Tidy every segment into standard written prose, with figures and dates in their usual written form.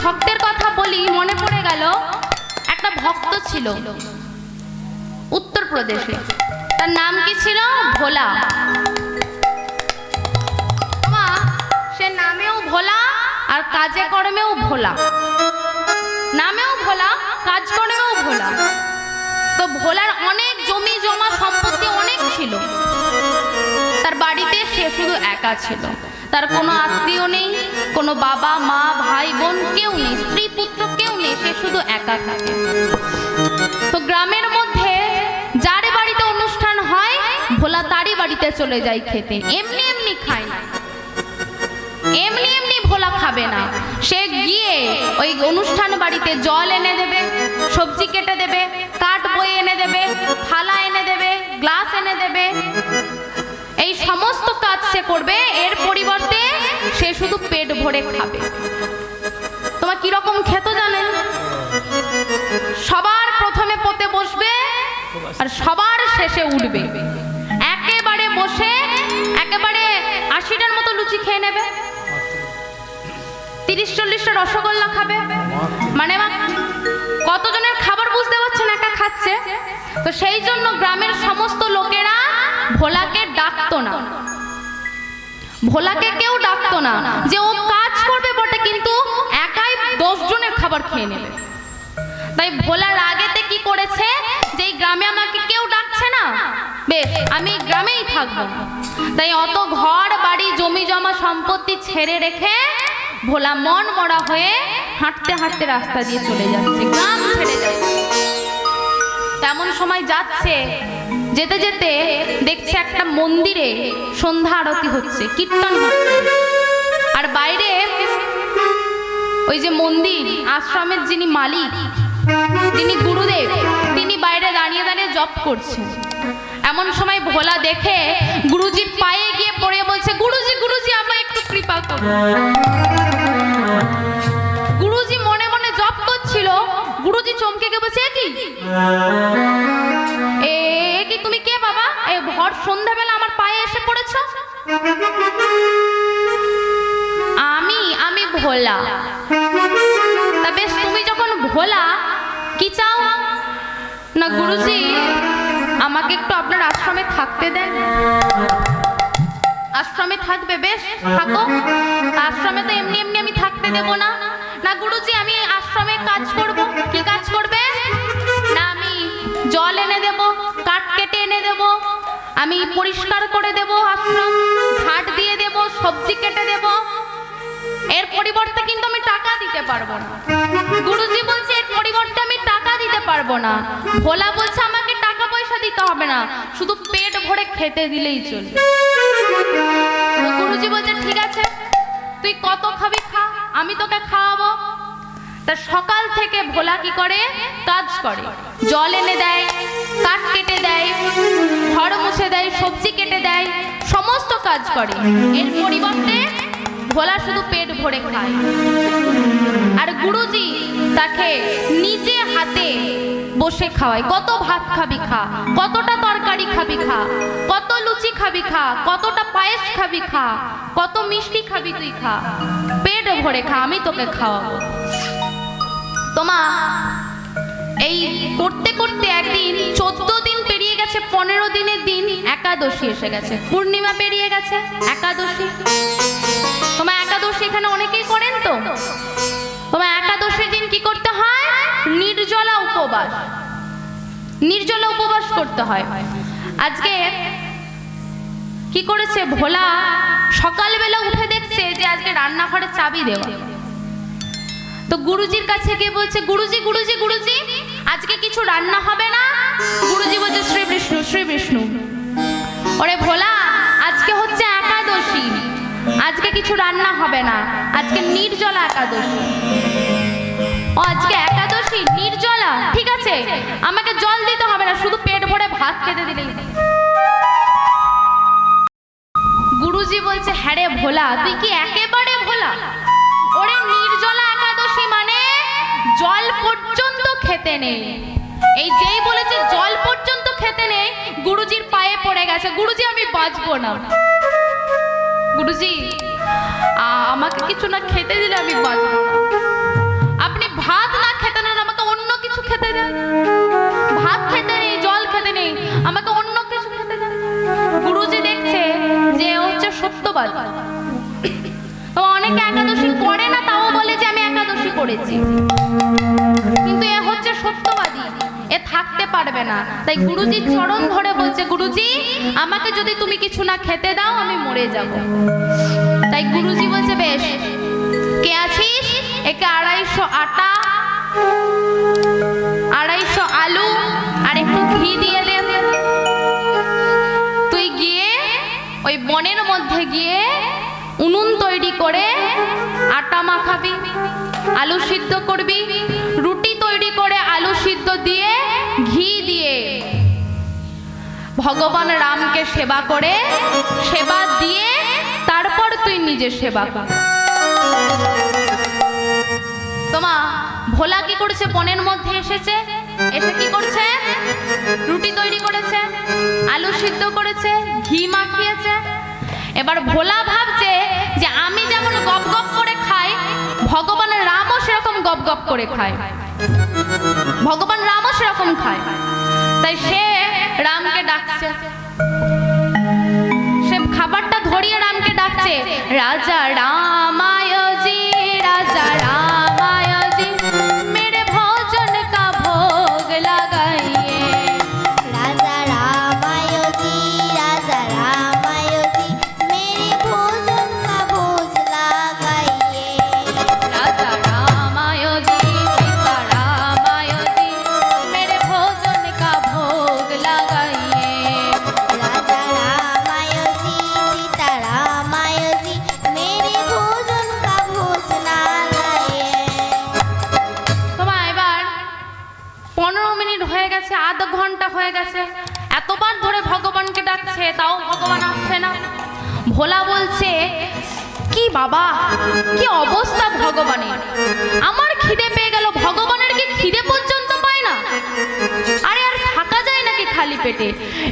ভক্তের কথা বলি, মনে পড়ে গেল একটা ভক্ত ছিল উত্তরপ্রদেশে, তার নাম কি ছিল? ভোলা। সে নামেও ভোলা আর কাজে কর্মেও ভোলা, নামেও ভোলা, কাজ কর্মেও ভোলা। তো ভোলার অনেক জমি জমা সম্পত্তি অনেক ছিল। তার বাড়িতে সে শুধু একা ছিল, তার কোনো আত্মীয় নেই, কোনো বাবা মা ভাই বোন কেউ নেই, স্ত্রী পুত্র কেউ নেই, সে শুধু একা থাকে। তো গ্রামের মধ্যে যার বাড়িতে অনুষ্ঠান হয় ভোলা তারই বাড়িতে চলে যায় খেতে। এমনি এমনি খায় না, এমনি এমনি ভোলা খাবে না। সে গিয়ে ওই অনুষ্ঠান বাড়িতে জল এনে দেবে, সবজি কেটে দেবে, কাঠ বয়ে এনে দেবে, থালা এনে দেবে, গ্লাস এনে দেবে, এই সমস্ত কাজ সে করবে। এর পরিবর্তে সে শুধু পেট ভরে খাবে। তোমার কিরকম খেত জানেন? সবার প্রথমে পথে বসবে আর সবার শেষে উঠবে। একেবারে বসে একেবারে 80টার মতো লুচি খেয়ে নেবে, 30-40টা রসগোল্লা খাবে। মানে কতজনের খাবার বুঝতে পারছেন, একা খাচ্ছে। তো সেই জন্য গ্রামের সমস্ত লোকেরা ভোলাকে ডাকতো না, ভোলাকে কেউ ডাকতো না যে ও কাজ করবে বটে কিন্তু একাই 10 জনের খাবার খেয়ে নেবে। তাই ভোলার আগেতে কি করেছে, যে এই গ্রামে আমাকে কেউ ডাকছে না, বেশ আমি গ্রামেই থাকবো। তাই অত ঘর বাড়ি জমি জমা সম্পত্তি ছেড়ে রেখে ভোলা মন মরা হয়ে হাঁটতে হাঁটতে রাস্তা দিয়ে চলে যাচ্ছে, গ্রাম ছেড়ে যাচ্ছে। তেমন সময় যাচ্ছে, যেতে যেতে দেখছে একটা মন্দিরে সন্ধ্যা আরতি হচ্ছে, কীর্তন হচ্ছে। আর বাইরে ওই যে মন্দির আশ্রমের যিনি মালিক, যিনি গুরুদেব, তিনি বাইরে দাঁড়িয়ে দাঁড়িয়ে জপ করছেন। এমন সময় ভোলা দেখে গুরুজির পায়ে গিয়ে পড়ে বলছে, গুরুজি গুরুজি আমায় একটু কৃপা করুন। গুরুজি মনে মনে জপ করছিল, গুরুজি চমকে গিয়ে বলছে, কি তুমি কে বাবা, এই ভর সন্ধ্যাবেলা আমার পায়ে এসে পড়েছো? আমি ভোলা। তা বেশ, তুমি যখন ভোলা কি চাও? না গুরুজি আমাকে একটু আপনার আশ্রমে থাকতে দেন। আশ্রমে থাকবে? বেশ থাকো। আশ্রমে তো এমনি এমনি আমি থাকতে দেব না। না গুরুজি আমি আশ্রমে কাজ করব। কি কাজ করবে? না আমি জল এনে দেব, কাঠ কেটে এনে দেব, আমি পরিষ্কার করে দেব আশ্রম, ঝাড় দিয়ে দেব, সবজি কেটে দেব। এর পরিবর্তে কিন্তু আমি টাকা দিতে পারবো না। গুরুজি বলছে এর পরিবর্তে আমি টাকা দিতে পারবো না। ভোলা বলছে আমাকে টাকা পয়সা দিতে হবে না, শুধু পেট ভরে খেতে দিলেই চলবে। গুরুজি বলছে ঠিক আছে, তুই কত খাবি খা, আমি তোকে খাওয়াবো। তা সকাল থেকে ভোলা কি করে? কাজ করে, জল এনে দেয়, কাঠ কেটে দেয়, ঘর মুছে দেয়, সবজি কেটে দেয়, সমস্ত কাজ করে। এর পরিবর্তে ভোলা শুধু পেট ভরে খায়। আর গুরুজি তাকে নিজে হাতে বসে খাওয়ায়। কত ভাত খাবি খা, কতটা তরকারি খাবি খা, কত লুচি খাবি খা, কতটা পায়েস খাবি খা, কত মিষ্টি খাবি তুই খা, পেট ভরে খা, আমি তোকে খাওয়াবো। তোমা এই করতে করতে একদিন 14 দিন পেরিয়ে গেছে, 15 দিনের দিন একাদশী এসে গেছে, পূর্ণিমা পেরিয়ে গেছে, একাদশী। তোমার একাদশী এখানে অনেকেই করেন তো। তোমার একাদশীর দিন কি করতে হয়? নির্জলা উপবাস, নির্জলা উপবাস করতে হয়। আজকে কি করেছে ভোলা, সকালবেলা উঠে দেখছে যে আজকে রান্নাঘরে চাবি দেওয়া। তো গুরুজির কাছে গিয়ে বলছে, গুরুজি গুরুজি গুরুজি আজকে কিছু রান্না হবে না? গুরুজি বলছে, শ্রী বিষ্ণু শ্রী বিষ্ণু। ওরে ভোলা, আজকে হচ্ছে একাদশী, আজকে কিছু রান্না হবে না, আজকে নির্জলা একাদশী। ও আজকে একাদশী নির্জলা, ঠিক আছে আমাকে জল দিতে হবে না, শুধু পেট ভরে ভাত খেতে দিলেই। গুরুজি বলছে, হ্যাঁ রে ভোলা, তুই কি একেবারে ভোলা? ওরে নির্জলা একাদশী মানে জল পর্যন্ত খেতে নেই। এই যেই বলেছে জল পর্যন্ত খেতে নেই, গুরুজির পায়ে পড়ে গেছে, গুরুজি আমি বাঁচবো না, গুরুজি আমাকে কিছু না খেতে দিলে আমি বাঁচবো না। করেছি, কিন্তু এ হচ্ছে সত্যবাদী, এ থাকতে পারবে না। তাই গুরুজির চরণ ধরে বলছে, গুরুজি আমাকে যদি তুমি কিছু না খেতে দাও আমি মরে যাব। তাই গুরুজি বলছে, বেশ, কে আছিস, একে 250 আটা, 250 আলু আর একটু ঘি দিয়ে দে। তুই গিয়ে ওই বনের মধ্যে গিয়ে উনুন তৈরি করে আটা মাখাবি, আলু সিদ্ধ করবি, রুটি তৈরি করে আলু সিদ্ধ দিয়ে ঘি দিয়ে ভগবান রামকে সেবা করে, সেবা দিয়ে তারপর তুই নিজে সেবা কর। তোমা ভোলা কি করেছে, বনের মধ্যে এসেছে, এসে কি করছে, রুটি তৈরি করেছে, আলু সিদ্ধ করেছে, ঘি মাখিয়েছে। এবার ভোলা ভাবছে যে আমি যেমন গপ গপ করে খাই, ভগবান রামও সেরকম গপ গপ করে খায়, ভগবান রামও সেরকম খায়। তাই সে রামকে ডাকছে, সে খাবারটা ধরিয়ে রামকে ডাকছে, রাজা রামায়জি, রাজা রামায়জি মেরে ভোজন কা ভোগ লাগাইয়ে। राजा रामायजी, राजा रामायजी मेरे भोजन का भोज लगाइए। राजा रामायजी, सीता रामायजी मेरे भोजन का भोग लगाइए। राजा रामायजी, सीता रामायजी मेरे भोजन का भोज लगाइए। তোমার এবার 15 মিনিট হয়ে গেছে, আধা ঘন্টা হয়ে গেছে, এতবার ধরে ভগবানকে ডাকছে, তাও ভগবান আসছে না। ভোলা বলছে, কি বাবা, কি অবস্থা ভগবানের, আমার খিদে পেয়ে গেল, ভগবানের কি খিদে পর্যন্ত পায় না? আরে আর থাকা যায় নাকি খালি পেটে?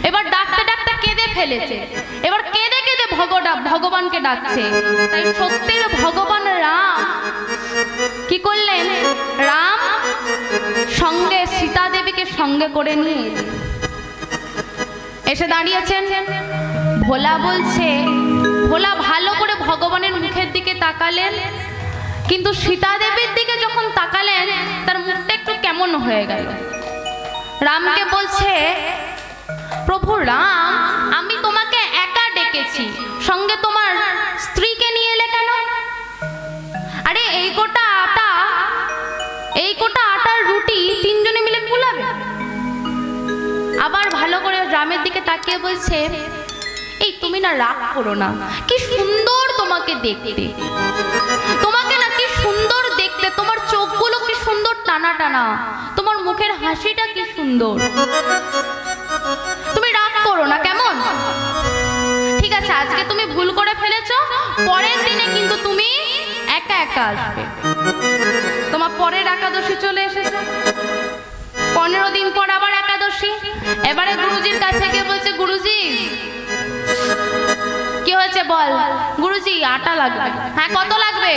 এবার ডাকতে ডাকতে কেঁদে ফেলেছে, এবার কেঁদে কেঁদে ভগবানকে ডাকছে। তাই সত্যের ভগবান রাম কি করলেন, রাম সঙ্গে সীতা দেবীকে সঙ্গে করে নিয়ে এসে দাঁড়িয়েছেন। ভোলা বলছে, ভোলা ভালো করে ভগবানের মুখের দিকে তাকালেন, কিন্তু সীতা দেবীর দিকে যখন তাকালেন তার মুখটা একটু কেমন হয়ে গেল। রামকে বলছে, প্রভু রাম, আমি তোমাকে একা ডেকেছি, সঙ্গে তোমার স্ত্রীকে নিয়ে এলে কেন? আরে এই কোটা আটার রুটি 3 জনে মিলে কুলাবে? আবার ভালো করে রামের দিকে তাকিয়ে বলছে, এই তুমি না রাগ করো না, কি সুন্দর তোমাকে দেখতে, তোমাকে না কি সুন্দর দেখতে, তোমার চোখগুলো কি সুন্দর টানা টানা, তোমার মুখের হাসিটা কি সুন্দর, তুমি রাগ করো না কেমন? ঠিক আছে, আজকে তুমি ভুল করে ফেলেছো, পরের দিনে কিন্তু তুমি একা একা আসবে। তোমার পরের একাদশী চলে এসেছে, 15 দিন পর আবার একাদশী। এবারে গুরুজির কাছে গিয়ে বলছে, গুরুজি কি হয়েছে বল? গুরুজি আটা লাগবে। হ্যাঁ, কত লাগবে?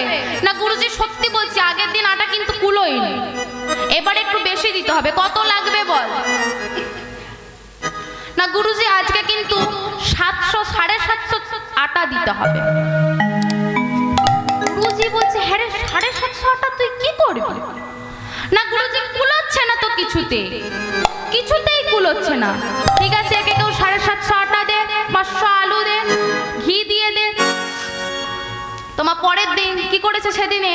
না গুরুজি সত্যি বলছি, আগের দিন আটা কিন্তু কুলোইনি, এবার একটু বেশি দিতে হবে। কত লাগবে বল? না গুরুজি আজকে কিন্তু 700 750 আটা দিতে হবে। গুরুজি বলছে, হ্যাঁ রে, 750 আটা তুই কি করবি? না গুরুজি কুলোচ্ছে না তো, কিছুতেই কুলোচ্ছে না। ঠিক আছে, একে কেউ 750 আটা দে, 500 আলু দে, ঘি দিয়ে দে। তোমার পরের দিন কি করেছে, সেদিনে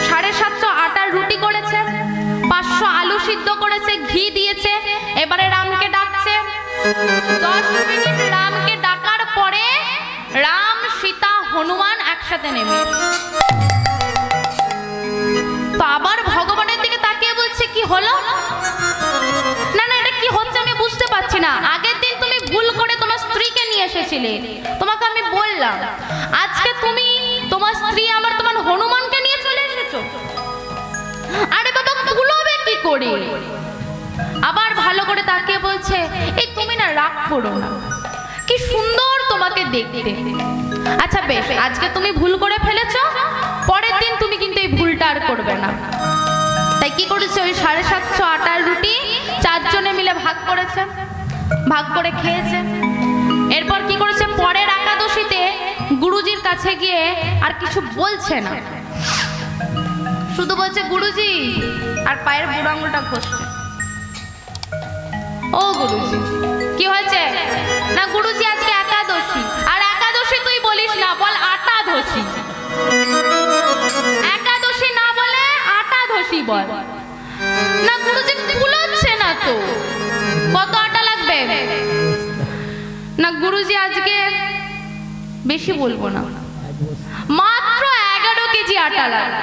750 আটার রুটি করেছে, 500 আলু সিদ্ধ করেছে, ঘি দিয়েছে। এবারে রামকে ডাকছে। 10 মিনিট রামকে ডাকার পরে রাম, সীতা, হনুমান একসাথে নেমে। তো আবার ভগবানের দিকে তাকিয়ে বলছে, কি হলো? না না, এটা কি হচ্ছে আমি বুঝতে পারছি না। আগের দিন তুমি ভুল করে তোমার স্ত্রীকে নিয়ে এসেছিলে, তোমাকে আমি বললাম, আজকে তুমি তোমার স্ত্রী আবার তোমার হনুমানকে নিয়ে চলে এসেছো। আরে বাবা, কুলোবে কি করে? আবার ভালো করে তাকিয়ে বলছে, এই তুমি না রাগ করো না, কি সুন্দর তোমাকে দেখতে। আচ্ছা বেশ, আজকে তুমি ভুল করে ফেলেছো, পরের দিন তুমি কিন্তু এই ভুলটা আর করবে না। তাই কি করেছে, ওই 750 আটার রুটি 4 জনে মিলে ভাগ করেছে, ভাগ করে খেয়েছে। এরপর কি করেছে, পরের একাদশীতে গুরুজির কাছে গিয়ে আর কিছু বলছে না, শুধু বলছে গুরুজি, আর পায়ের বুড়ো আঙুলটা ঘষছে। ও গুরুজি, কি হয়েছে? না গুরুজি আজকে একাদশী। আর একাদশী তুই বলিস না, বল আটাদশী। একাদশী না বলে আটাদশী বল। না গুরুজি কুলোচ্ছে না তো, কত আটা লাগবে? না গুরুজি আজকে বেশি বলবো না, মাত্র 11 কেজি আটা লাগবে।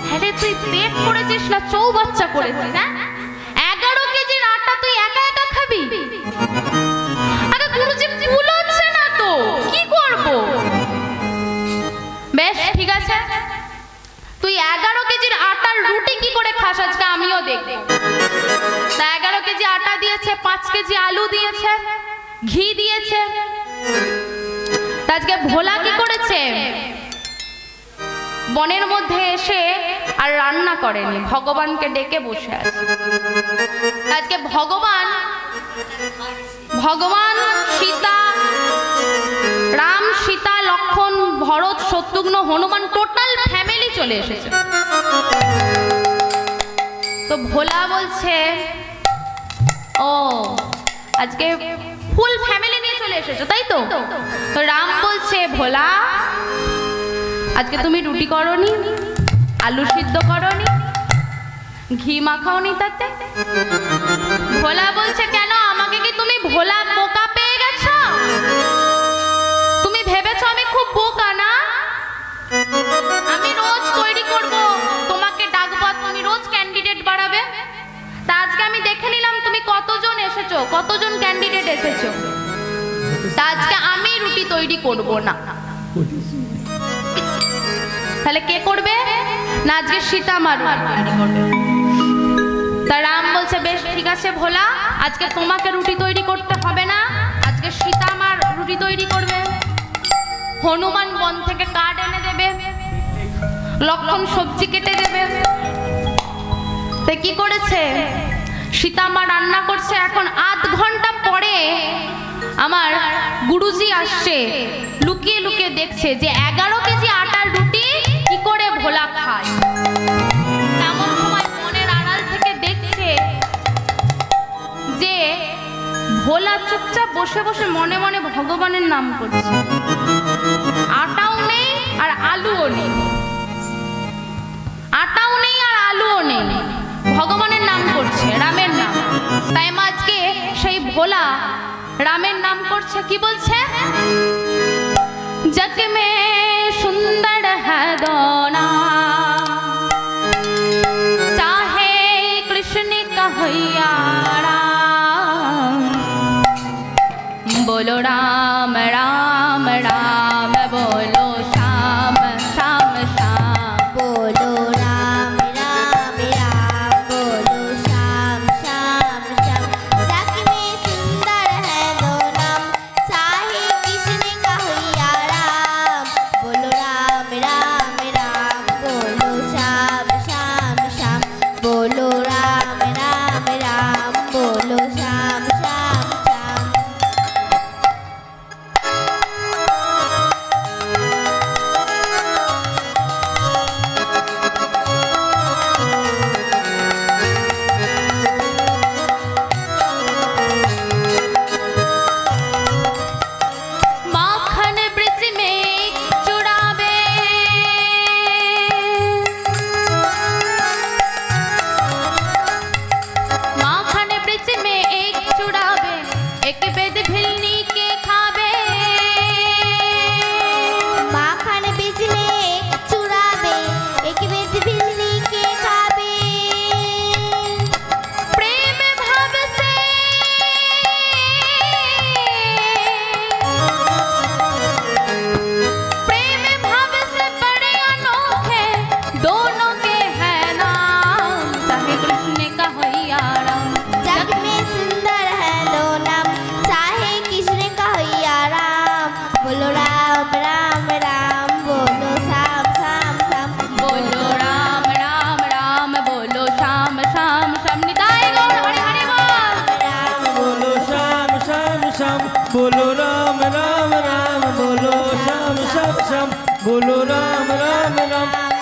হ্যাঁ রে, তুই পেট করেছিস না চৌবাচ্চা করেছিস? হ্যাঁ, 11 কেজির আটা তুই একা একা খাবি? আরে গুরুজি কুলোচ্ছে না তো, কি করব? বেশ ঠিক আছে, তুই 11 কেজির আটার রুটি কি করে খাস আজকে আমিও দেখব। তা 11 কেজি আটা দিয়েছে, 5 কেজি আলু দিয়েছে, ঘি দিয়েছে। আজকে ভোলা কি করেছে? বনের মধ্যে এসে আর রান্না করেনি, ভগবানকে ডেকে বসে আছে। আজকে ভগবান সীতা, রাম, সীতা, লক্ষ্মণ, ভরত, শত্রুঘ্ন, হনুমান, টোটাল ফ্যামিলি চলে এসেছে। তো ভোলা বলছে, ও আজকে ফুল ফ্যামিলি নিয়ে চলে এসেছো তাই তো? তো রাম বলছে, ভোলা আজকে তুমি রুটি করনি, আলু সিদ্ধ করনি, ঘি মাখাওনি তাতে? ভোলা বলছে, কেন আমাকে কি তুমি ভোলা বোকা পেয়ে গেছো? তুমি ভেবেছো আমি খুব বোকা না? আমি রোজ তৈরি করব, তোমাকে ডাকবো, তুমি রোজ ক্যান্ডিডেট বাড়াবে। তা আজকে আমি দেখে নিলাম তুমি কতজন এসেছো, কতজন ক্যান্ডিডেট এসেছো। তা আজকে আমি রুটি তৈরি করব না, তাহলে কে করবে? না আজকে সীতা মা রুটি তৈরি করবে। তা রাম বলছে, বেশ ঠিক আছে ভোলা, আজকে তোমাকে রুটি তৈরি করতে হবে না, আজকে সীতা মা রুটি তৈরি করবে। হনুমান বন থেকে কাঠ এনে দেবে, লক্ষ্মণ সবজি কেটে দেবে। তা কি করেছে? সীতা মা রান্না করছে। এখন আধ ঘন্টা পরে আমার গুরুজি আসছে, লুকিয়ে লুকিয়ে দেখছে যে 11 কেজি আটার রুটি কি করে ভোলা খায়। এমন সময় মনের আড়াল থেকে দেখছে যে ভোলা চুপচাপ বসে বসে মনে মনে ভগবানের নাম করছে। আটাও নেই আর আলুও নেই, আটাও নেই আর আলুও নেই, ভগবানের নাম করছে, রামের নাম। তাই মা আজকে সেই ভোলা রামের নাম করছে। কি বলছে? जग में सुंदर है दोना, चाहे कृष्ण कहैया राम, बोलो राम राम राम, बोलो श्याम श्याम श्याम, बोलो राम राम राम, बोलो श्याम श्याम श्याम। जग में सुंदर है दो नाम, चाहे कृष्ण का हुआ राम, बोलो राम राम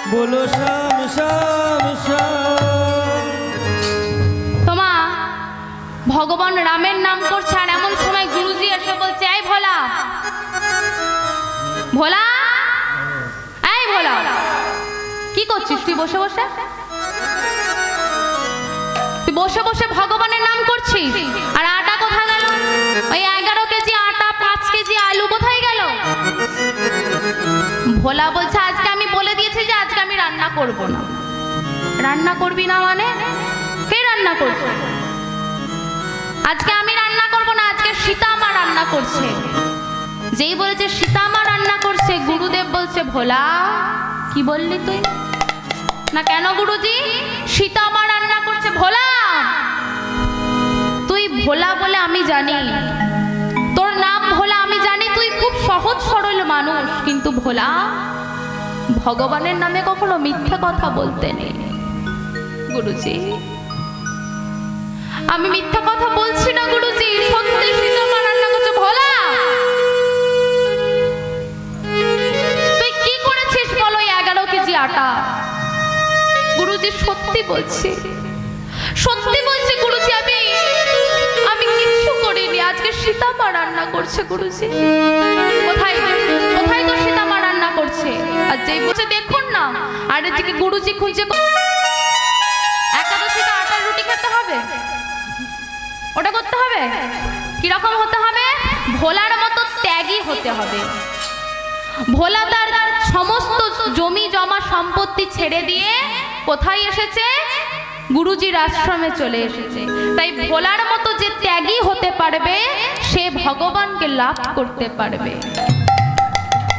बोलो श्याम श्याम श्याम। তোমা ভগবান রামের নাম করছে আর এমন সময় গুরুজি এসে বলছে এই ভোলা ভোলা, এই ভোলা কি করছিস তুই বসে বসে? তুই বসে বসে ভগবানের নাম করছিস আর আটা কোথায় গেল? ওই 11 কেজি আটা 5 কেজি আলু কোথায় গেল? ভোলা বলছে আজকে আমি বলে দিয়েছি যে আজকে আমি রান্না করব না। রান্না করবি না মানে? কে রান্না করছে? আজকে আমি রান্না করব না, আজকে সীতা মা রান্না করছে। যেই বলেছে সীতা মা রান্না করছে, গুরুদেব বলছে ভোলা কি বললি তুই? না কেন গুরুজি? সীতা মা রান্না করছে। ভোলা তুই ভোলা বলে আমি জানি, তোর নাম ভোলা আমি জানি, তুই খুব সহজ সরল মানুষ, কিন্তু ভোলা ভগবানের নামে কখনো মিথ্যে কথা বলতে নেই। গুরুজি আমি মিথ্যা কথা বলছি না গুরুজি, সত্যি সীতা মা রান্না করছে। ভোলা তুই কি করেছিস বলো 11 কেজি আটা? গুরুজি সত্যি বলছি, সত্যি বলছি গুরুজি, আমি কিচ্ছু করিনি, আজকে সীতা মা রান্না করছে। গুরুজি কোথায় কোথায় তো সীতা মা রান্না করছে? আর যেই বসে দেখুন না, আর এদিকে গুরুজি খুঁজে একাদশীতে আটার রুটি খেতে হবে, ওটা করতে হবে। কিরকম হতে হবে? ভোলার মতো ত্যাগী হতে হবে। ভোলা তার সমস্ত জমি জমা সম্পত্তি ছেড়ে দিয়ে কোথায় এসেছে? গুরুজির আশ্রমে চলে এসেছে। তাই ভোলার মতো যে ত্যাগী হতে পারবে সে ভগবানকে লাভ করতে পারবে।